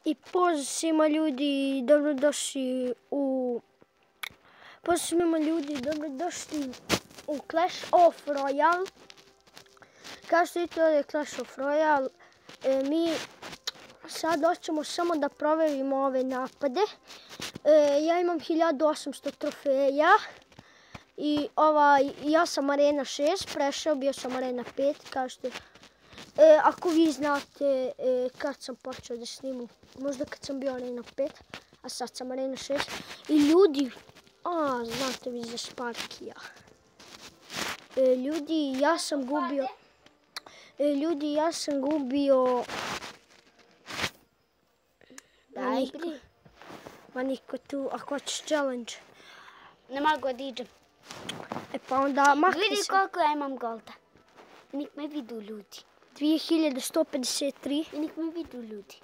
I pozdrav svima ljudi, dobrodošli u Clash of Royale. Kao što vidite, ovdje je Clash of Royale. Mi sad hoćemo samo da proverimo ove napade. Ja imam 1800 trofeja. I ja sam arena 6, prešao, bio sam arena 5, kao što ako vi znate kad sam počeo da snimam, možda kad sam bio arena 5, a sad sam arena 6. I ljudi, znate vi za Sparkija. Ljudi, ja sam gubio... Ma niko tu, ako hoćeš challenge. Ne mogu da iđem. Pa onda makni se. Vidi koliko ja imam golda. Nik me vidu ljudi. 2153. I nik me vidu ljudi.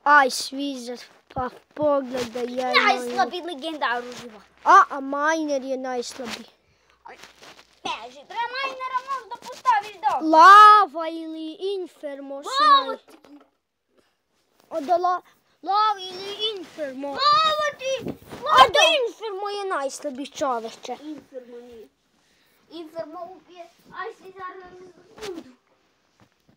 Aj, Svizar, pa pogledaj. Najslabiji legendar uživa. A Miner je najslabiji. Beži, treba Minera možda postaviš do. Lava ili Infermo su Lava ti. Lava ili Infermo. Lava ti. A da Infermo je najslabiji čoveče. Infermo nije. Infermo ubije. Aj si zaraz.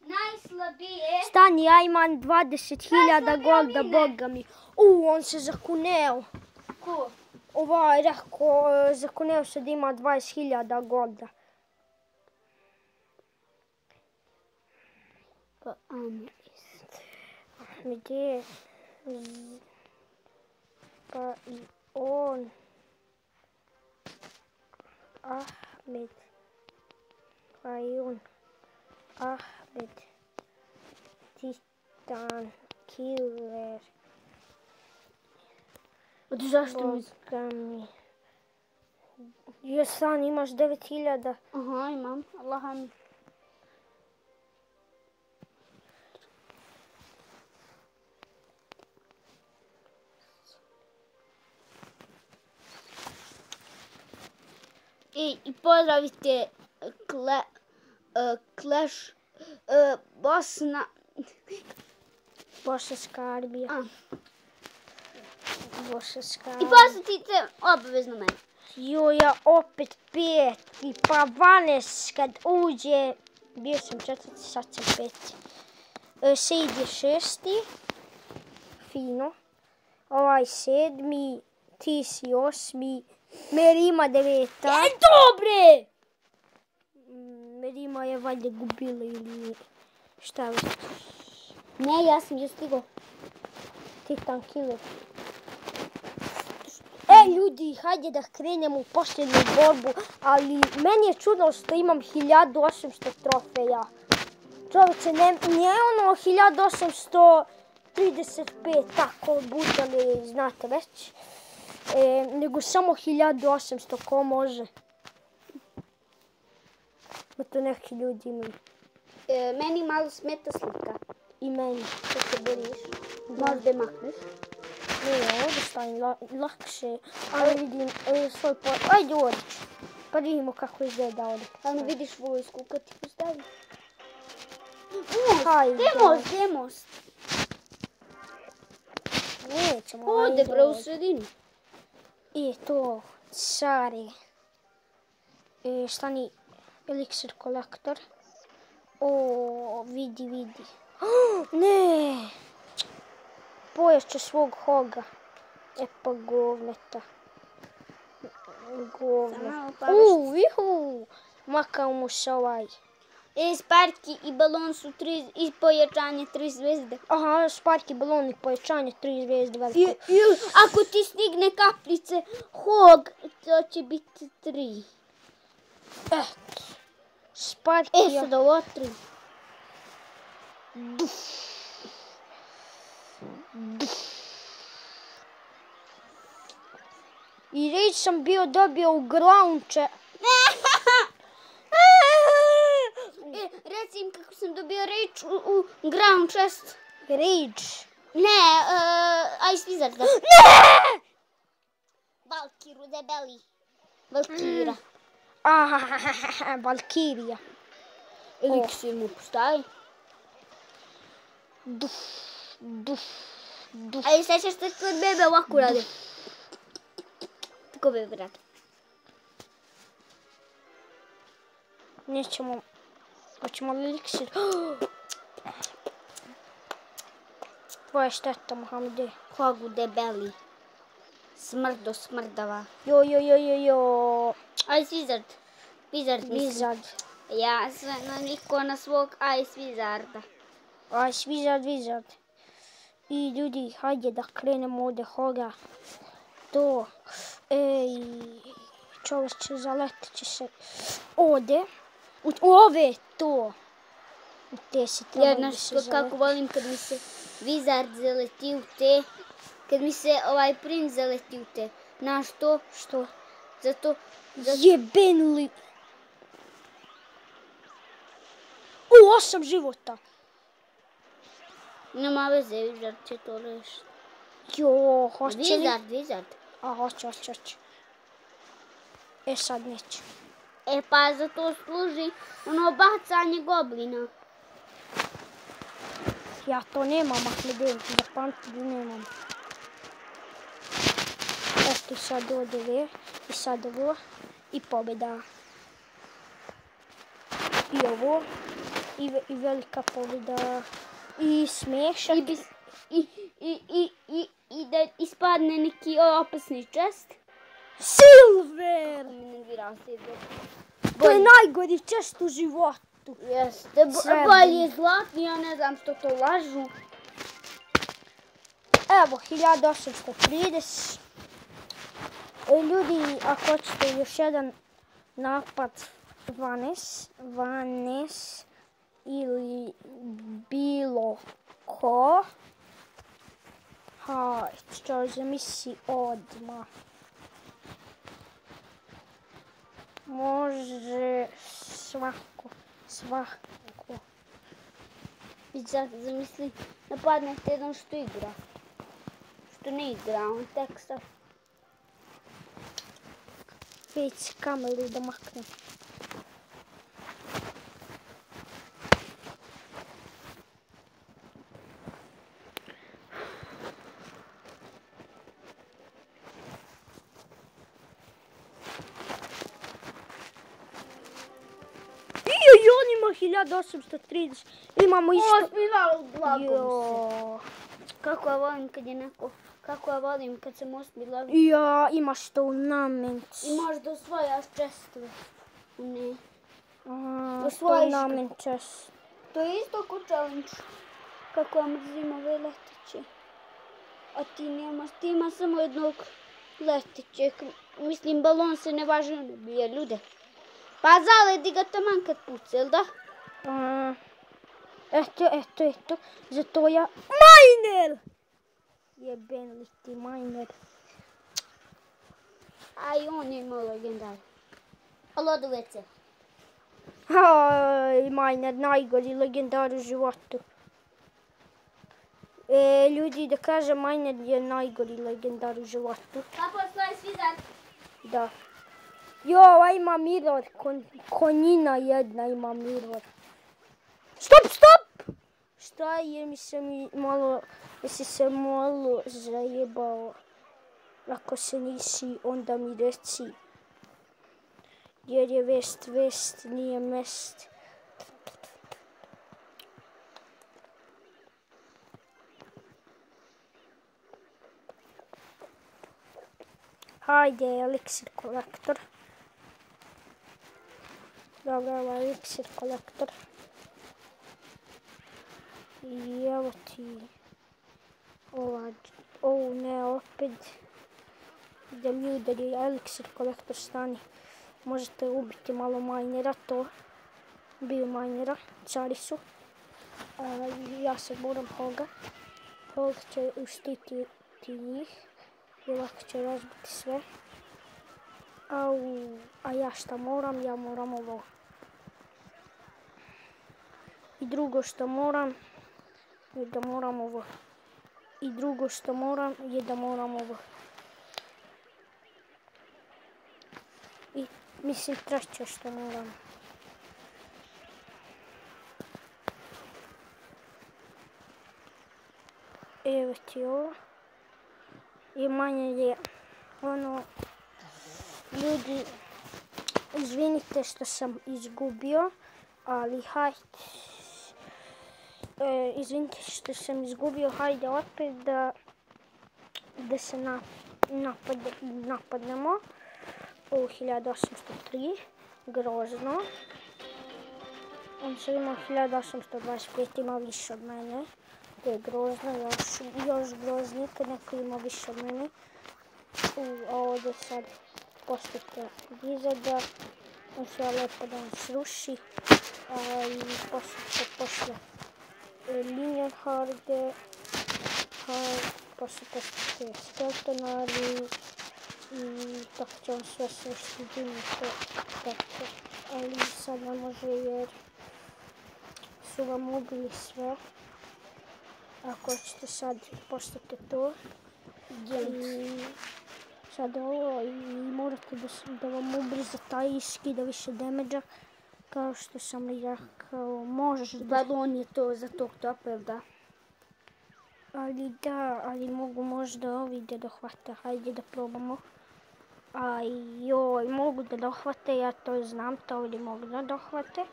Najslabiji je. Stani, ja imam 20.000 golda, boga mi. On se zakuneo. Ko? Ovaj rekao, zakuneo se da ima 20.000 golda. Pa Gdje je? Pa i on. Ahmed. Pa i on. Ahmed. Titan. Killer. Zašto mi? Bogami. Jesan, imaš 9.000. Aha, imam. Allaha mi. I pozdravite Clash Bosna. Bosanska Arbija. Bosanska I posjetite obavezno mene. Ja opet 5. Pa Vanes kad uđe, bio sam 4, sad sam 5. Sejd je 6. Fino. Ovaj 7. Ti si 8. Merima 9. Dobre! Merima je valjda gubila ili šta već. Ne, ja sam je stigao. Titan Killer. Ljudi, hajde da krenemo u posljednju borbu, ali meni je čudno što imam 1800 trofeja. Čovječe, nije ono 1835 tako budali, znate već, nego samo 1800, ko može. Ma to neki ljudi imaju. Meni malo smeta slika. I meni. Što se boriš? Možda je makneš. Ne, ovdje stavim lakše, ali vidim svoj pot. Ajde ovdje, pa vidimo kako izgleda ovdje. Ali vidiš vojsku kad ti postavi. Gdje je most? Nećemo. Ovdje, bre, u sredini. I to, cari. Stani, eliksir kolektor. Vidi. Ne! Poješće svog hoga. Pa govneta. Vihu! Makao mu se ovaj. Sparki i balon su i pojačanje 3 zvezde. Aha, Sparki, balon i pojačanje 3 zvezde veliko. Ako ti stigne kaplice hog, to će biti 3. Sparki... Sada ovo 3. I reč sam dobio u glaunče. Reci im kako sam dobio reč u ground chest. Reč? Ne, Ice Wizard. Ne! Valkiru debeli. Valkira. Valkirija. Eliksir mu postavi. Duf, duf, duf. A se ćeš tako od bebe ovako radi. Tako bebe radi. Nećemo, hoćemo li eliksir? Tvoja šteta, Mohamede. Kogu debeli. Smrdo smrdava. Jo. Ice Wizard. Wizard mislim. Wizard. Ja sam navikao na svog Ice Wizarda. Ice Wizard. I ljudi, hajde da krenemo ovdje hoga. To. Čovječe, zaletit će se ovdje. U ove to. U te se trebali da se zaleti. Kako volim kad mi se Wizard zaleti u te. Kad mi se ovaj princ zaleti u te. Znaš to? Što? Zato... Jebenuli. 8 života. Nema veze, Wizard će to rešiti. Jo, hoće li? Wizard. A, hoće. Sad neće. Pa za to služi ono bacanje goblina. Ja to nemam, Ahmede, zapamti da nemam. Eto, sad ovdje i sad ovo i pobjeda. I ovo i velika pobjeda i smiješak. I da ispadne neki opasni čest. Silver! To je najgori čest u životu. Jeste, bolje zlatni, ja ne znam što to lažu. Evo, 1830. Ljudi, ako hoćete još jedan napad Vanes ili bilo ko, što zamisli odmah. Može svako. I sad zamisli, napadnete jedan što igra. Što ne igra, on tek sad. Već kameru da maknem. On ima 1830. Imamo isto... Osmivalo blago se. Kako ja volim kad je neko... Kako ja volim kad sam osmivalo. Ja, imaš to u namenici. I možda osvojaš čestove. Ne. To je namen čest. To je isto ko challenge. Kako ja mrzim ove letiće. A ti nemaš, ti ima samo jednog letićeg. Mislim, balon se ne važno ne bije ljude. Pa zaledi ga taman kad puca, jel da? Eto. Zato ja... Miner! Jeben li ti Miner. Aj, on je imao legendar. Ali odu WC. Aj, Miner, najgori legendar u životu. Ljudi, da kažem, Miner je najgori legendar u životu. Kako stoji Wizard? Da. Jo, ima mirror, konjina jedna ima mirror. Stop! Šta je, jesi se malo zajebao. Ako se nisi, onda mi reci. Jer je vest, nije mest. Hajde, eliksir kolektor. Dobro, eliksir kolektor. I evo ti ovo ne opet. Idem ljudi, eliksir kolektor stani. Možete ubiti malo minera, to. Bio minera, cari su. Ja se moram Hoga. Hog će uštiti njih. I lako će razbiti sve. A ja šta moram? Ja moram ovo. I drugo što moram je da moram ovo. I drugo što moram je da moram ovo. I mislim treće što moram. Evo ti ovo. I manje je ono, ljudi, izvinite što sam izgubio, ali hajde, izvinite što sam izgubio, hajde opet da se napadnemo u 1803, grozno. On sad ima 1825, ima više od mene. To je grozno, još groznije kad neko ima više od mene. A ovdje sad postupka izada, on sve lepo da on sruši. I posle Linjenharde, posle postupke Skeltonari i tako će on sve srušiti Dinite. Ali sad ne može jer su vam ubili sve. Ako hoćete sad postate to. I sad ovo i morate da vam ubrza taj i skida više damage-a. Kao što sam rekao, možeš da... Balon je to za tog topel, da. Ali da, ali mogu možda ovi da dohvate. Hajde da probamo. Joj, mogu da dohvate, ja to znam, to ovdje mogu da dohvate.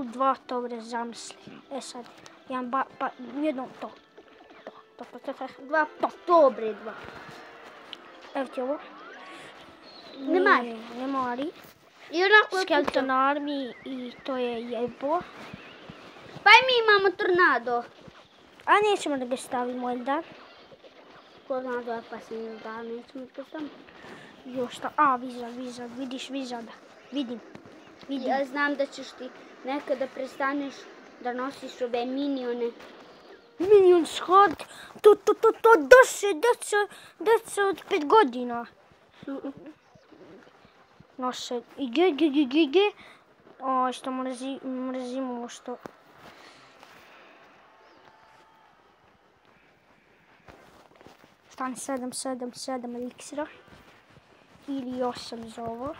Dva dobre zamisli. Sad, jedno to. Dva dobre, dva. Evo ti ovo. Ne mari. Ne mari. I onako je Skeleton Army i to je jebo. Pa i mi imamo tornado. A nećemo da ga stavimo, jel da? Ko zna da je pasivno da, nećemo da ga stavimo. Još šta? Vizard, vidiš Vizarda. Vidim. Ja znam da ćeš ti nekada prestaneš da nosiš ove minione. Minion shod? To deca od 5 godina. Nose i ge. Što mrzimo što... Stane 7 eliksira. Ili 8 za ovo.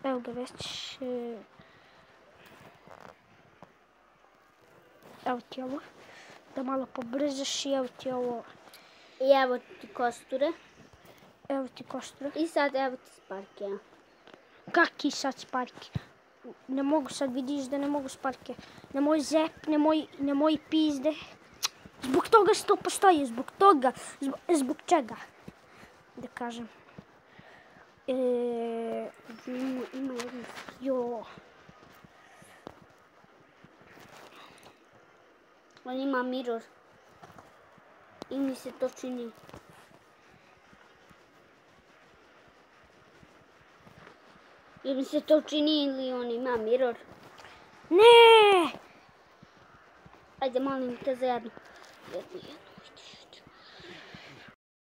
Evo ga već. Evo ti ovo. Da malo pobrzaš i evo ti ovo. I evo ti kosture. I sad evo ti sparke. Kaki sad sparke? Ne mogu sad, vidiš da ne mogu sparke. Nemoj zep, nemoj pizde. Zbog toga što postoji, zbog toga. Zbog čega? Da kažem. On ima mirror. I mi se to čini. Ili mi se to čini ili on ima mirror. Ne! Ajde, molim te za jednu.